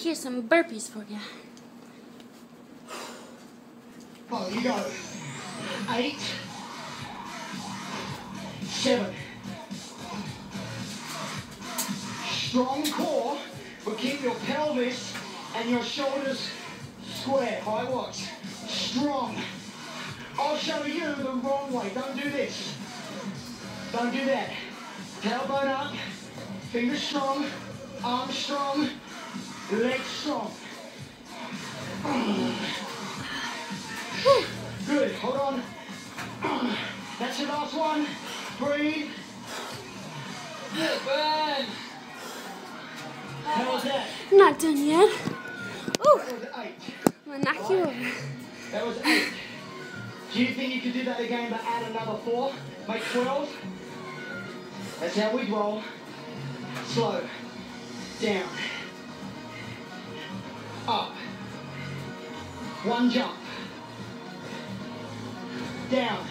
Here's some burpees for you. Oh, you go. 8, 7. Strong core, but keep your pelvis and your shoulders square. All right, watch. Strong. I'll show you the wrong way. Don't do this. Don't do that. Tailbone up, fingers strong, arms strong, legs strong. Good, hold on. That's your last one. Breathe. Good, burn. How was that? Not done yet. Ooh, That was 8. I'm gonna knock you over. That was 8. Do you think you could do that again but add another 4? Make 12? That's how we roll. Slow. Down. Up. 1 jump. Down.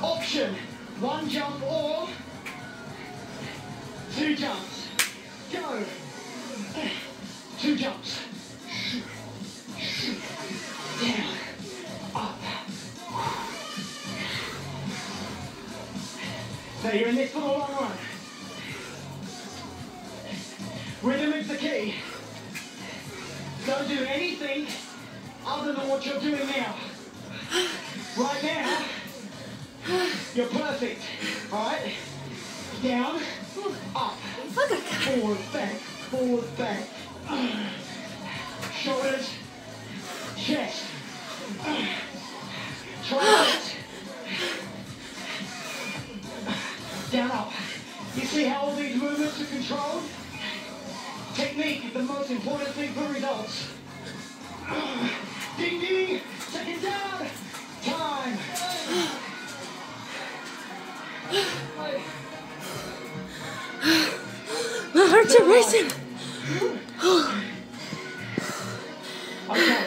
Option. 1 jump or 2 jumps. Go. 2 jumps. Down. Up. So you're in this for the long run. Rhythm is the key. Don't do anything other than what you're doing now. Right now, you're perfect. Alright? Down, up, forward, back. Shoulders, chest, triceps, down, up. You see how all these movements are controlled? Technique is the most important thing for results. Ding ding, second down, time. My heart's racing. Okay.